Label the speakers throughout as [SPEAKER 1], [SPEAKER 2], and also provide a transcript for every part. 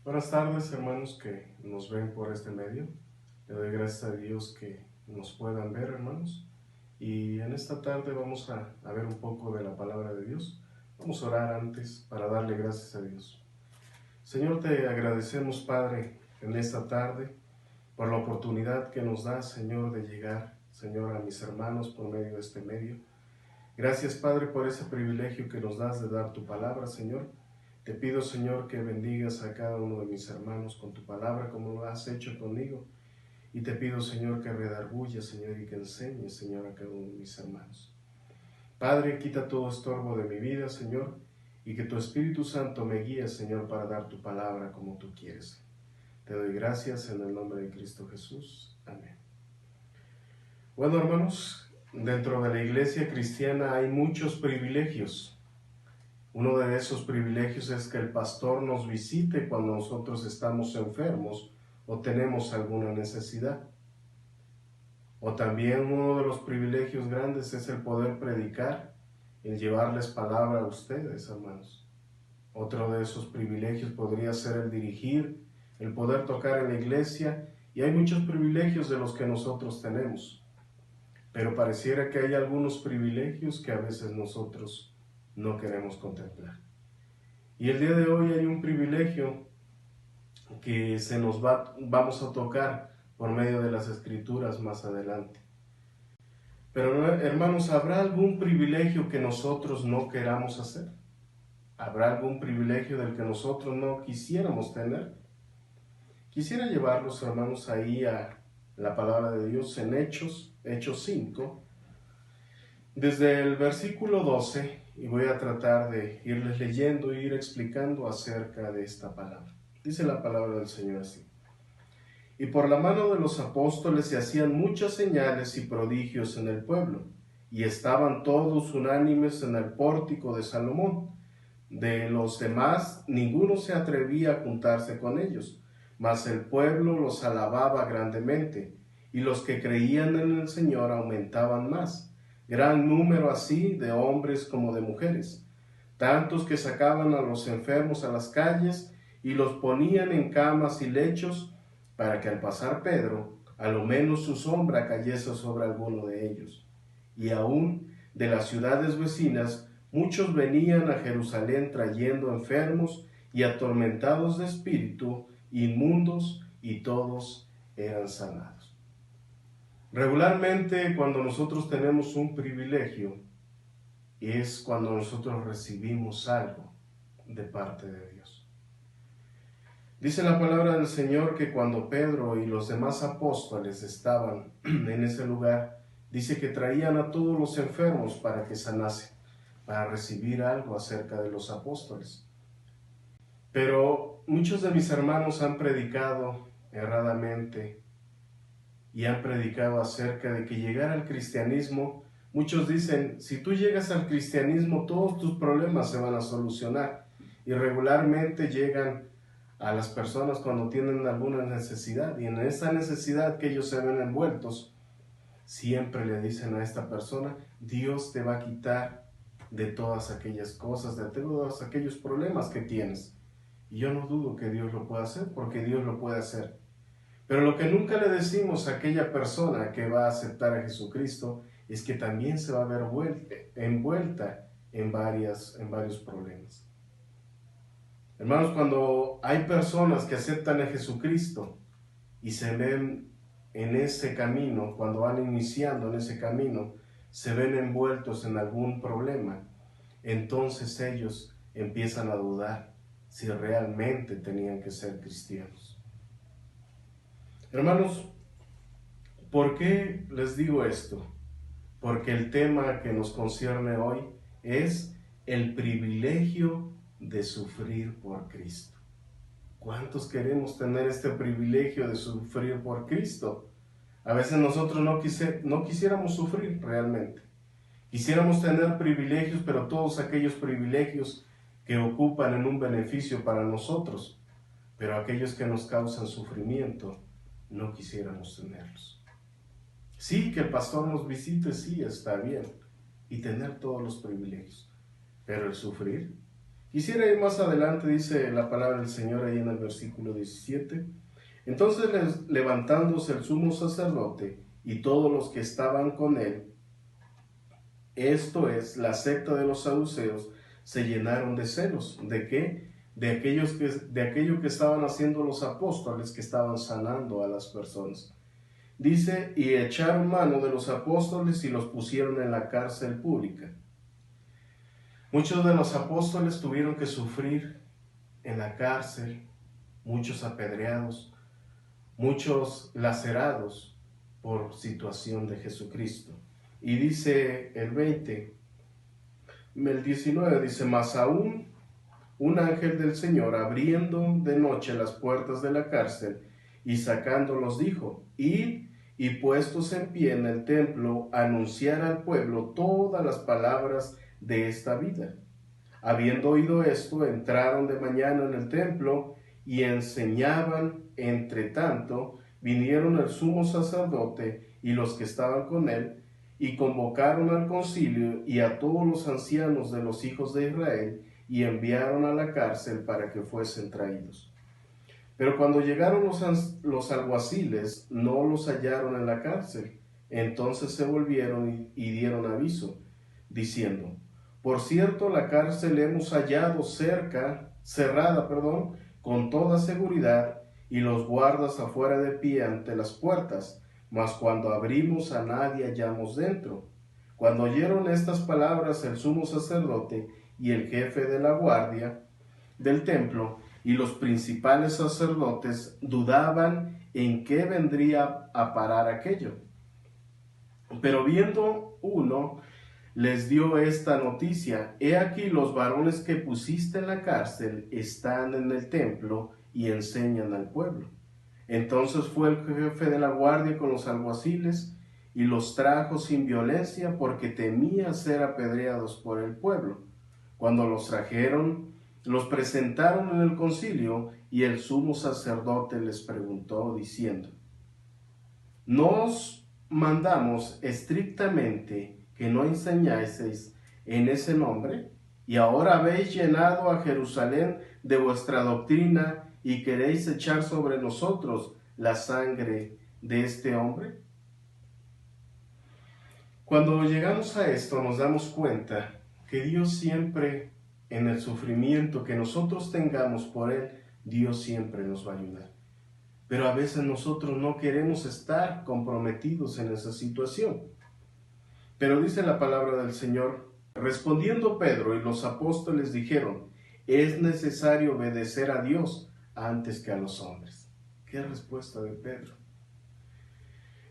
[SPEAKER 1] Buenas tardes, hermanos que nos ven por este medio. Le doy gracias a Dios que nos puedan ver, hermanos. Y en esta tarde vamos a ver un poco de la palabra de Dios. Vamos a orar antes para darle gracias a Dios. Señor, te agradecemos, Padre, en esta tarde por la oportunidad que nos das, Señor, de llegar, Señor, a mis hermanos por medio de este medio. Gracias, Padre, por ese privilegio que nos das de dar tu palabra, Señor. Te pido, Señor, que bendigas a cada uno de mis hermanos con tu palabra, como lo has hecho conmigo. Y te pido, Señor, que redarguyas, Señor, y que enseñes, Señor, a cada uno de mis hermanos. Padre, quita todo estorbo de mi vida, Señor, y que tu Espíritu Santo me guíe, Señor, para dar tu palabra como tú quieres. Te doy gracias en el nombre de Cristo Jesús. Amén. Bueno, hermanos, dentro de la iglesia cristiana hay muchos privilegios. Uno de esos privilegios es que el pastor nos visite cuando nosotros estamos enfermos o tenemos alguna necesidad. O también uno de los privilegios grandes es el poder predicar, el llevarles palabra a ustedes, hermanos. Otro de esos privilegios podría ser el dirigir, el poder tocar en la iglesia, y hay muchos privilegios de los que nosotros tenemos. Pero pareciera que hay algunos privilegios que a veces nosotros no queremos contemplar. Y el día de hoy hay un privilegio que vamos a tocar por medio de las Escrituras más adelante. Pero hermanos, ¿habrá algún privilegio que nosotros no queramos hacer? ¿Habrá algún privilegio del que nosotros no quisiéramos tener? Quisiera llevarlos, hermanos, ahí a la palabra de Dios en Hechos 5, desde el versículo 12, y voy a tratar de irles leyendo e ir explicando acerca de esta palabra. Dice la palabra del Señor así: y por la mano de los apóstoles se hacían muchas señales y prodigios en el pueblo, y estaban todos unánimes en el pórtico de Salomón. De los demás, ninguno se atrevía a juntarse con ellos, mas el pueblo los alababa grandemente, y los que creían en el Señor aumentaban más, gran número así de hombres como de mujeres, tantos que sacaban a los enfermos a las calles y los ponían en camas y lechos, para que al pasar Pedro, a lo menos su sombra cayese sobre alguno de ellos. Y aún de las ciudades vecinas, muchos venían a Jerusalén trayendo enfermos y atormentados de espíritu, inmundos, y todos eran sanados. Regularmente, cuando nosotros tenemos un privilegio, es cuando nosotros recibimos algo de parte de Dios. Dice la palabra del Señor que cuando Pedro y los demás apóstoles estaban en ese lugar, dice que traían a todos los enfermos para que sanasen, para recibir algo acerca de los apóstoles. Pero muchos de mis hermanos han predicado erradamente y han predicado acerca de que llegar al cristianismo, muchos dicen, si tú llegas al cristianismo, todos tus problemas se van a solucionar. Y regularmente llegan a las personas cuando tienen alguna necesidad, y en esa necesidad que ellos se ven envueltos, siempre le dicen a esta persona, Dios te va a quitar de todas aquellas cosas, de todos aquellos problemas que tienes. Y yo no dudo que Dios lo pueda hacer, porque Dios lo puede hacer. Pero lo que nunca le decimos a aquella persona que va a aceptar a Jesucristo es que también se va a ver envuelta en varios problemas. Hermanos, cuando hay personas que aceptan a Jesucristo y se ven en ese camino, cuando van iniciando en ese camino, se ven envueltos en algún problema, entonces ellos empiezan a dudar si realmente tenían que ser cristianos. Hermanos, ¿por qué les digo esto? Porque el tema que nos concierne hoy es el privilegio de sufrir por Cristo. ¿Cuántos queremos tener este privilegio de sufrir por Cristo? A veces nosotros no quisiéramos sufrir realmente. Quisiéramos tener privilegios, pero todos aquellos privilegios que ocupan en un beneficio para nosotros, pero aquellos que nos causan sufrimiento, no quisiéramos tenerlos. Sí, que el pastor nos visite, sí, está bien, y tener todos los privilegios, pero el sufrir, Quisiera ir más adelante, dice la palabra del Señor ahí en el versículo 17. Entonces levantándose el sumo sacerdote y todos los que estaban con él, esto es, la secta de los saduceos, se llenaron de celos. ¿De qué? De aquello que estaban haciendo los apóstoles, que estaban sanando a las personas. Dice, y echaron mano de los apóstoles y los pusieron en la cárcel pública. Muchos de los apóstoles tuvieron que sufrir en la cárcel, muchos apedreados, muchos lacerados por situación de Jesucristo. Y dice el 19 dice, mas aún un ángel del Señor, abriendo de noche las puertas de la cárcel y sacándolos, dijo, id y puestos en pie en el templo, anunciar al pueblo todas las palabras de esta vida. Habiendo oído esto, entraron de mañana en el templo y enseñaban. Entre tanto, vinieron el sumo sacerdote y los que estaban con él, y convocaron al concilio y a todos los ancianos de los hijos de Israel, y enviaron a la cárcel para que fuesen traídos. Pero cuando llegaron los alguaciles, no los hallaron en la cárcel. Entonces se volvieron y dieron aviso, diciendo, por cierto, la cárcel hemos hallado cerrada, con toda seguridad, y los guardas afuera de pie ante las puertas, mas cuando abrimos a nadie hallamos dentro. Cuando oyeron estas palabras el sumo sacerdote y el jefe de la guardia del templo y los principales sacerdotes dudaban en qué vendría a parar aquello. Pero viendo uno, les dio esta noticia: he aquí los varones que pusiste en la cárcel están en el templo y enseñan al pueblo. Entonces fue el jefe de la guardia con los alguaciles y los trajo sin violencia, porque temía ser apedreados por el pueblo. Cuando los trajeron, los presentaron en el concilio, y el sumo sacerdote les preguntó diciendo, ¿nos mandamos estrictamente que no enseñaseis en ese nombre? Y ahora habéis llenado a Jerusalén de vuestra doctrina y queréis echar sobre nosotros la sangre de este hombre. Cuando llegamos a esto nos damos cuenta que Dios siempre, en el sufrimiento que nosotros tengamos por Él, Dios siempre nos va a ayudar. Pero a veces nosotros no queremos estar comprometidos en esa situación. Pero dice la palabra del Señor, respondiendo Pedro y los apóstoles dijeron, es necesario obedecer a Dios antes que a los hombres. ¿Qué respuesta de Pedro?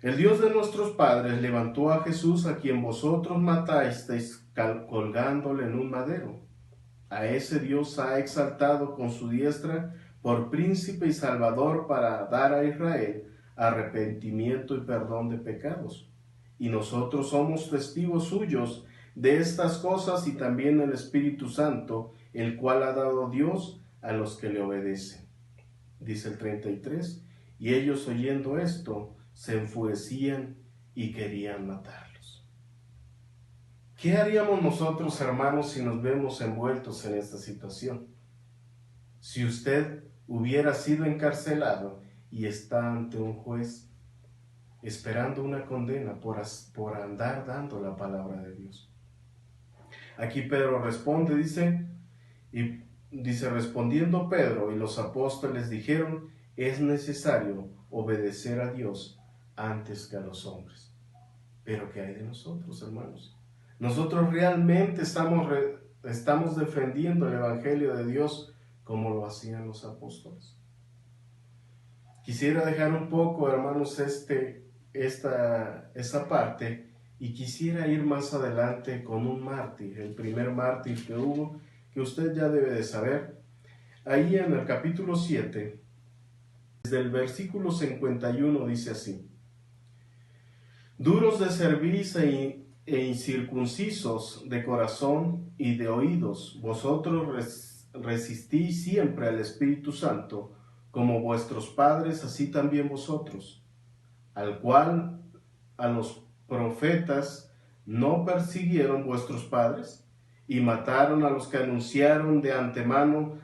[SPEAKER 1] El Dios de nuestros padres levantó a Jesús, a quien vosotros matasteis colgándole en un madero. A ese Dios ha exaltado con su diestra por príncipe y salvador, para dar a Israel arrepentimiento y perdón de pecados. Y nosotros somos testigos suyos de estas cosas, y también el Espíritu Santo, el cual ha dado Dios a los que le obedecen. Dice el 33, y ellos oyendo esto se enfurecían y querían matarlos. ¿Qué haríamos nosotros, hermanos, si nos vemos envueltos en esta situación? Si usted hubiera sido encarcelado y está ante un juez esperando una condena por andar dando la palabra de Dios. Aquí Pedro responde, dice, respondiendo Pedro y los apóstoles dijeron, es necesario obedecer a Dios antes que a los hombres. Pero ¿qué hay de nosotros, hermanos? Nosotros realmente estamos defendiendo el Evangelio de Dios como lo hacían los apóstoles. Quisiera dejar un poco, hermanos, esta parte, y quisiera ir más adelante con un mártir, el primer mártir que hubo, que usted ya debe de saber. Ahí en el capítulo 7, desde el versículo 51 dice así, duros de cerviz e incircuncisos de corazón y de oídos, vosotros resistís siempre al Espíritu Santo, como vuestros padres, así también vosotros, al cual a los profetas no persiguieron vuestros padres, y mataron a los que anunciaron de antemano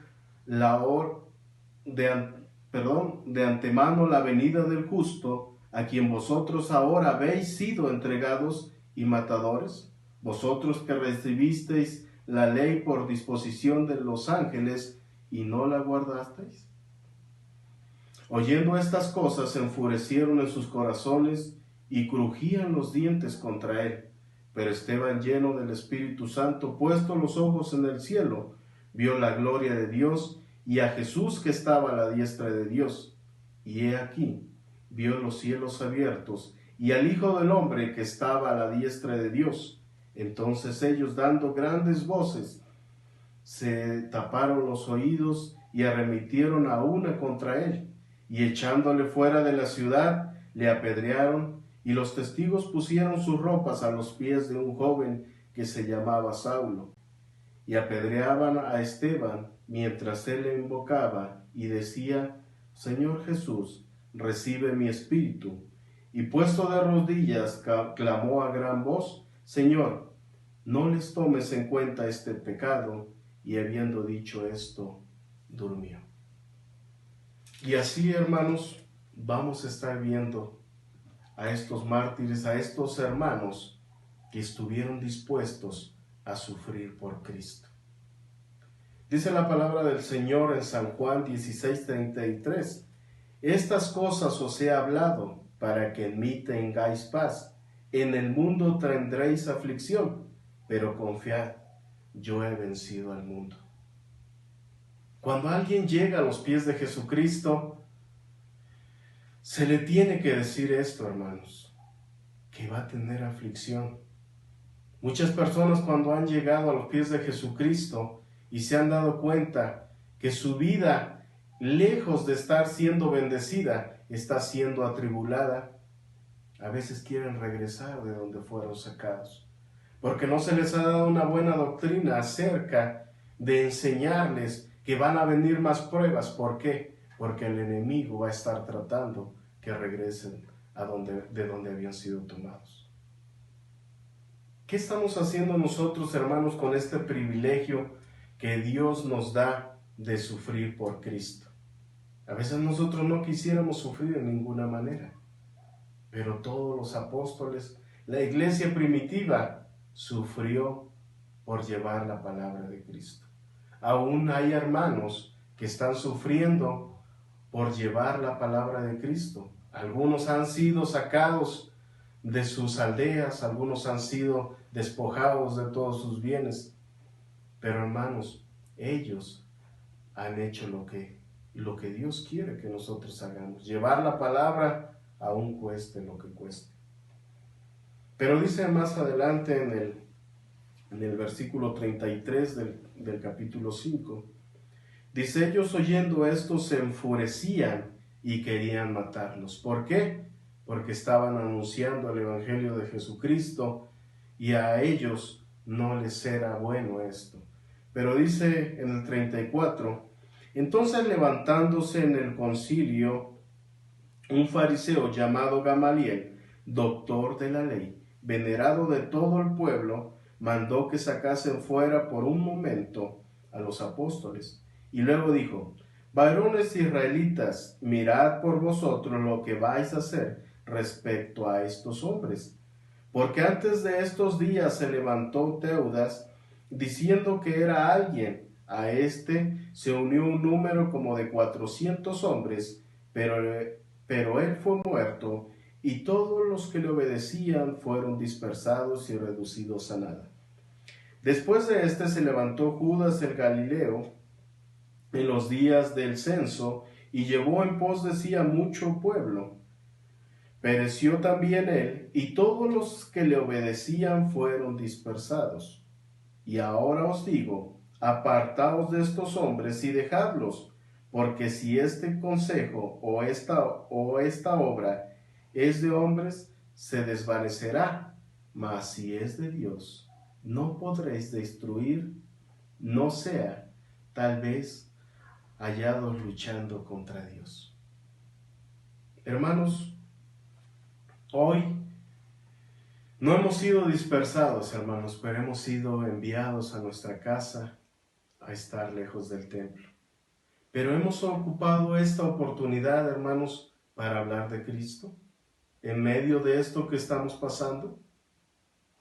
[SPEAKER 1] de antemano la venida del justo, a quien vosotros ahora habéis sido entregados y matadores, vosotros que recibisteis la ley por disposición de los ángeles y no la guardasteis. Oyendo estas cosas, se enfurecieron en sus corazones y crujían los dientes contra él. Pero Esteban, lleno del Espíritu Santo, puesto los ojos en el cielo, vio la gloria de Dios y a Jesús que estaba a la diestra de Dios. Y he aquí, vio los cielos abiertos y al Hijo del Hombre que estaba a la diestra de Dios. Entonces ellos, dando grandes voces, se taparon los oídos y arremetieron a una contra él, y echándole fuera de la ciudad, le apedrearon, y los testigos pusieron sus ropas a los pies de un joven que se llamaba Saulo, y apedreaban a Esteban mientras él le invocaba y decía: Señor Jesús, recibe mi espíritu. Y puesto de rodillas, clamó a gran voz: Señor, no les tomes en cuenta este pecado. Y habiendo dicho esto, durmió. Y así, hermanos, vamos a estar viendo a estos mártires, a estos hermanos que estuvieron dispuestos a sufrir por Cristo. Dice la palabra del Señor en San Juan 16:33: Estas cosas os he hablado para que en mí tengáis paz. En el mundo tendréis aflicción, pero confiad, yo he vencido al mundo. Cuando alguien llega a los pies de Jesucristo, se le tiene que decir esto, hermanos, que va a tener aflicción. Muchas personas, cuando han llegado a los pies de Jesucristo y se han dado cuenta que su vida, lejos de estar siendo bendecida, está siendo atribulada, a veces quieren regresar de donde fueron sacados, porque no se les ha dado una buena doctrina acerca de enseñarles que van a venir más pruebas. ¿Por qué? Porque el enemigo va a estar tratando que regresen de donde habían sido tomados. ¿Qué estamos haciendo nosotros, hermanos, con este privilegio que Dios nos da de sufrir por Cristo? A veces nosotros no quisiéramos sufrir de ninguna manera, pero todos los apóstoles, la iglesia primitiva, sufrió por llevar la palabra de Cristo. Aún hay hermanos que están sufriendo por llevar la palabra de Cristo. Algunos han sido sacados de sus aldeas, algunos han sido despojados de todos sus bienes. Pero hermanos, ellos han hecho lo que Dios quiere que nosotros hagamos. Llevar la palabra aún cueste lo que cueste. Pero dice más adelante en el versículo 33 del capítulo 5, dice: ellos oyendo esto se enfurecían y querían matarlos. ¿Por qué? Porque estaban anunciando el evangelio de Jesucristo y a ellos no les era bueno esto. Pero dice en el 34, entonces levantándose en el concilio un fariseo llamado Gamaliel, doctor de la ley, venerado de todo el pueblo, mandó que sacasen fuera por un momento a los apóstoles. Y luego dijo: varones israelitas, mirad por vosotros lo que vais a hacer respecto a estos hombres. Porque antes de estos días se levantó Teudas, diciendo que era alguien. A este se unió un número como de 400 hombres, pero él fue muerto, y todos los que le obedecían fueron dispersados y reducidos a nada. Después de este se levantó Judas el Galileo en los días del censo, y llevó en pos de sí a mucho pueblo. Pereció también él, y todos los que le obedecían fueron dispersados. Y ahora os digo, apartaos de estos hombres y dejadlos, porque si este consejo o esta obra es de hombres, se desvanecerá, mas si es de Dios, no podréis destruir, no sea, tal vez, hallados luchando contra Dios. Hermanos, hoy No hemos sido dispersados, hermanos, pero hemos sido enviados a nuestra casa a estar lejos del templo. Pero hemos ocupado esta oportunidad, hermanos, para hablar de Cristo. En medio de esto que estamos pasando,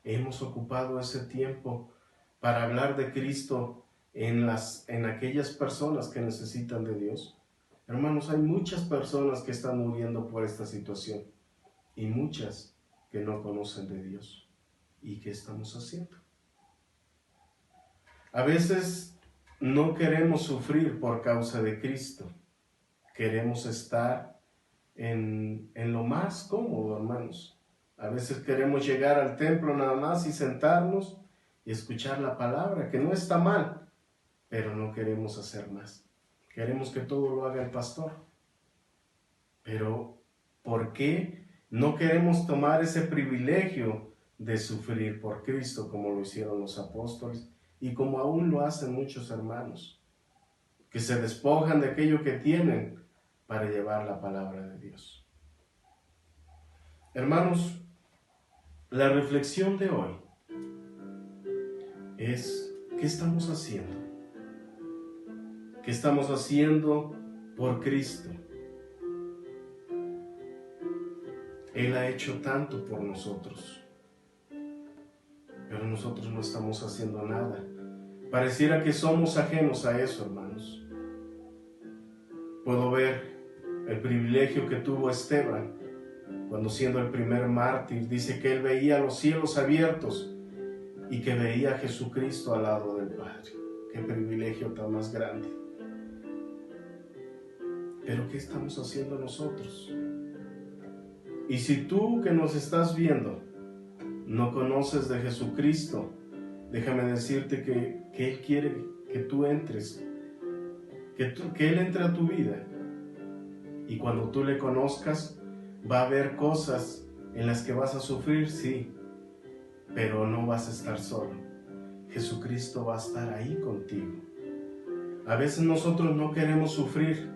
[SPEAKER 1] hemos ocupado ese tiempo para hablar de Cristo en aquellas personas que necesitan de Dios. Hermanos, hay muchas personas que están muriendo por esta situación y muchas que no conocen de Dios. ¿Y qué estamos haciendo? A veces no queremos sufrir por causa de Cristo. Queremos estar en lo más cómodo, hermanos. A veces queremos llegar al templo nada más y sentarnos y escuchar la palabra, que no está mal, pero no queremos hacer más. Queremos que todo lo haga el pastor. Pero, ¿por qué no queremos tomar ese privilegio de sufrir por Cristo como lo hicieron los apóstoles y como aún lo hacen muchos hermanos, que se despojan de aquello que tienen para llevar la palabra de Dios? Hermanos, la reflexión de hoy es: ¿qué estamos haciendo? ¿Qué estamos haciendo por Cristo? Él ha hecho tanto por nosotros, pero nosotros no estamos haciendo nada. Pareciera que somos ajenos a eso, hermanos. Puedo ver el privilegio que tuvo Esteban cuando, siendo el primer mártir, dice que él veía los cielos abiertos y que veía a Jesucristo al lado del Padre. ¡Qué privilegio tan más grande! Pero ¿qué estamos haciendo nosotros? Y si tú que nos estás viendo no conoces de Jesucristo, déjame decirte que Él quiere que tú entres, que Él entre a tu vida. Y cuando tú le conozcas, va a haber cosas en las que vas a sufrir, sí, pero no vas a estar solo. Jesucristo va a estar ahí contigo. A veces nosotros no queremos sufrir,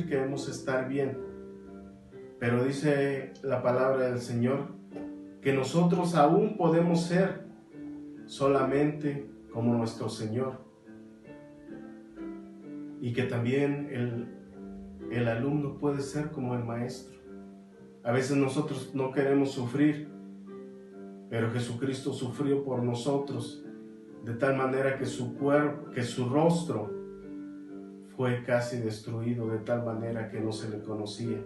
[SPEAKER 1] queremos estar bien. Pero dice la palabra del Señor que nosotros aún podemos ser solamente como nuestro Señor, y que también el alumno puede ser como el maestro. A veces nosotros no queremos sufrir, pero Jesucristo sufrió por nosotros de tal manera que su cuerpo, que su rostro fue casi destruido, de tal manera que no se le conocía.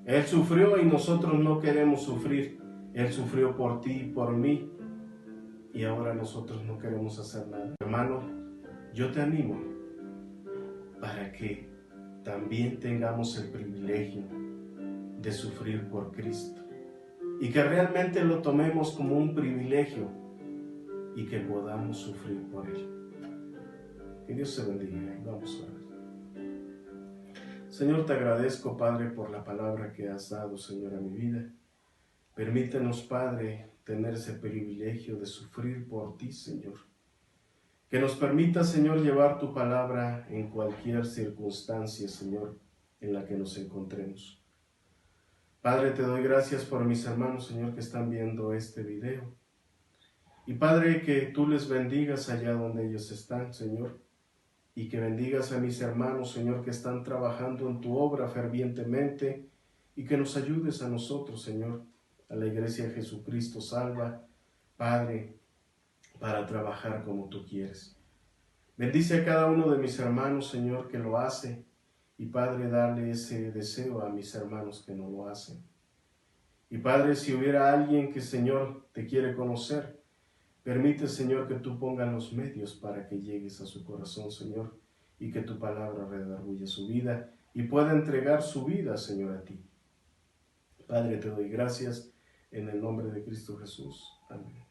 [SPEAKER 1] Él sufrió y nosotros no queremos sufrir. Él sufrió por ti y por mí, y ahora nosotros no queremos hacer nada. Hermano, yo te animo para que también tengamos el privilegio de sufrir por Cristo, y que realmente lo tomemos como un privilegio y que podamos sufrir por Él. Que Dios se bendiga. Vamos a orar. Señor, te agradezco, Padre, por la palabra que has dado, Señor, a mi vida. Permítenos, Padre, tener ese privilegio de sufrir por ti, Señor. Que nos permita, Señor, llevar tu palabra en cualquier circunstancia, Señor, en la que nos encontremos. Padre, te doy gracias por mis hermanos, Señor, que están viendo este video. Y Padre, que tú les bendigas allá donde ellos están, Señor. Y que bendigas a mis hermanos, Señor, que están trabajando en tu obra fervientemente, y que nos ayudes a nosotros, Señor, a la Iglesia de Jesucristo Salva, Padre, para trabajar como tú quieres. Bendice a cada uno de mis hermanos, Señor, que lo hace, y Padre, dale ese deseo a mis hermanos que no lo hacen. Y Padre, si hubiera alguien que, Señor, te quiere conocer, permite, Señor, que tú pongas los medios para que llegues a su corazón, Señor, y que tu palabra redarguya su vida y pueda entregar su vida, Señor, a ti. Padre, te doy gracias en el nombre de Cristo Jesús. Amén.